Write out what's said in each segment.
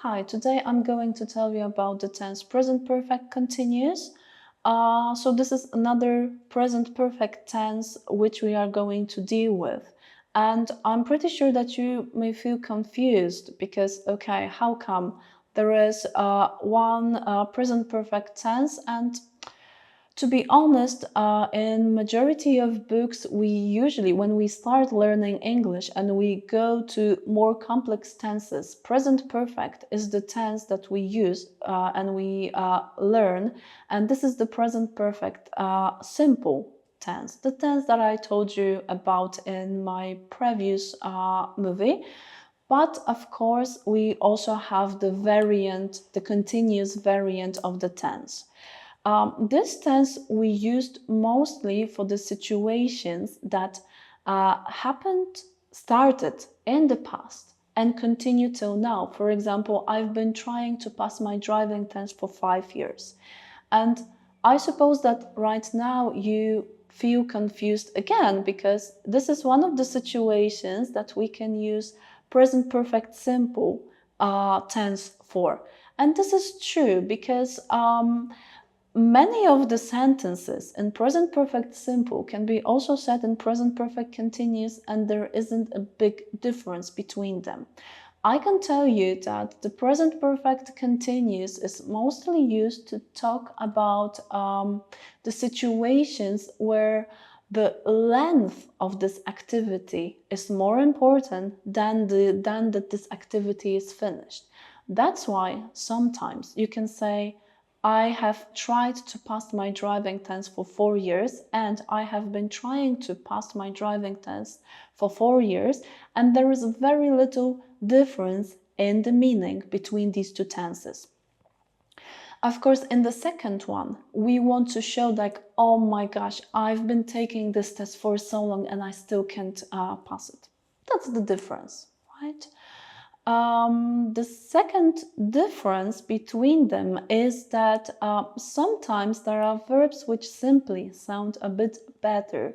Hi, today I'm going to tell you about the tense present perfect continuous. So this is another present perfect tense which we are going to deal with. And I'm pretty sure that you may feel confused because, okay, how come there is one present perfect tense? And to be honest, in majority of books, we usually, when we start learning English and we go to more complex tenses, present perfect is the tense that we use and we learn. And this is the present perfect simple tense, the tense that I told you about in my previous movie. But of course, we also have the variant, the continuous variant of the tense. This tense we used mostly for the situations that started in the past and continue till now. For example, I've been trying to pass my driving test for 5 years. And I suppose that right now you feel confused again because this is one of the situations that we can use present perfect simple tense for. And this is true because many of the sentences in present perfect simple can be also said in present perfect continuous, and there isn't a big difference between them. I can tell you that the present perfect continuous is mostly used to talk about the situations where the length of this activity is more important than that this activity is finished. That's why sometimes you can say, I have tried to pass my driving test for 4 years, and I have been trying to pass my driving test for 4 years, and there is very little difference in the meaning between these two tenses. Of course, in the second one, we want to show like, oh my gosh, I've been taking this test for so long and I still can't pass it. That's the difference, right? The second difference between them is that sometimes there are verbs which simply sound a bit better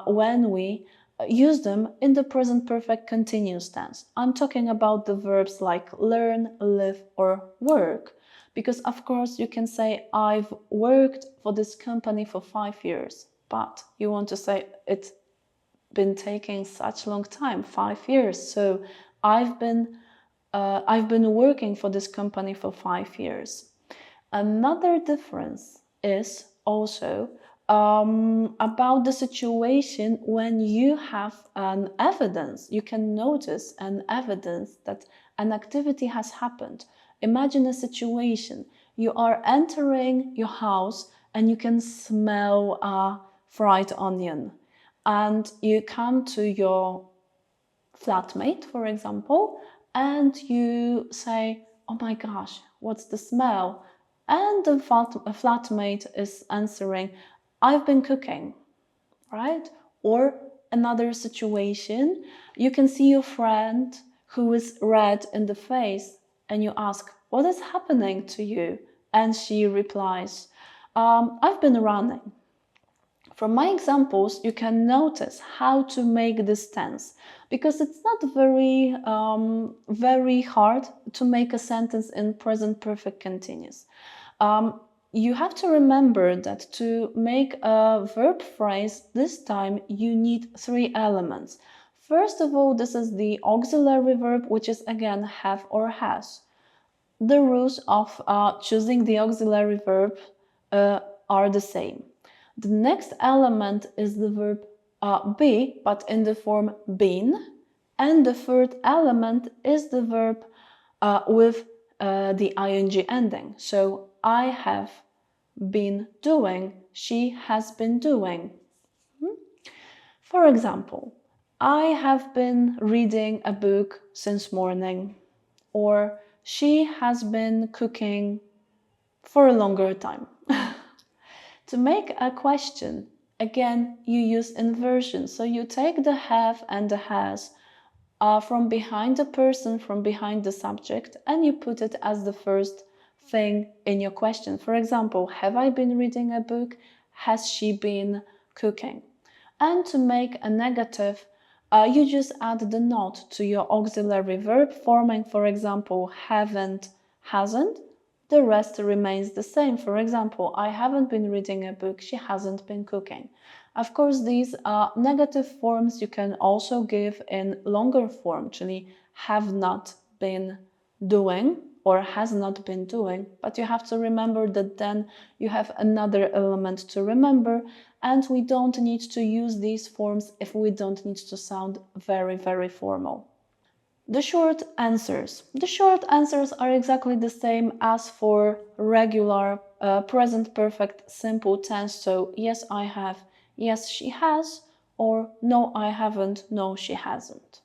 when we use them in the present perfect continuous tense. I'm talking about the verbs like learn, live, or work. Because of course you can say, I've worked for this company for 5 years, but you want to say it's been taking such long time, 5 years. So I've been working for this company for 5 years. Another difference is also about the situation when you have an evidence. You can notice an evidence that an activity has happened. Imagine a situation. You are entering your house and you can smell a fried onion. And you come to your flatmate, for example, and you say, oh my gosh, what's the smell? And the flatmate is answering, I've been cooking, right? Or another situation, you can see your friend who is red in the face and you ask, what is happening to you? And she replies, I've been running. From my examples, you can notice how to make this tense because it's not very hard to make a sentence in present perfect continuous. You have to remember that to make a verb phrase this time you need 3 elements. First of all, this is the auxiliary verb, which is again have or has. The rules of choosing the auxiliary verb are the same. The next element is the verb be, but in the form been. And the third element is the verb with the ing ending. So I have been doing, she has been doing. For example, I have been reading a book since morning, or she has been cooking for a longer time. To make a question, again, you use inversion. So you take the have and the has from behind the person, from behind the subject, and you put it as the first thing in your question. For example, have I been reading a book? Has she been cooking? And to make a negative, You just add the not to your auxiliary verb, forming, for example, haven't, hasn't. The rest remains the same. For example, I haven't been reading a book, she hasn't been cooking. Of course, these are negative forms you can also give in longer form, actually, have not been doing or has not been doing, but you have to remember that then you have another element to remember, and we don't need to use these forms if we don't need to sound very, very formal. The short answers. The short answers are exactly the same as for regular present perfect simple tense. So yes, I have, yes, she has, or no, I haven't, no, she hasn't.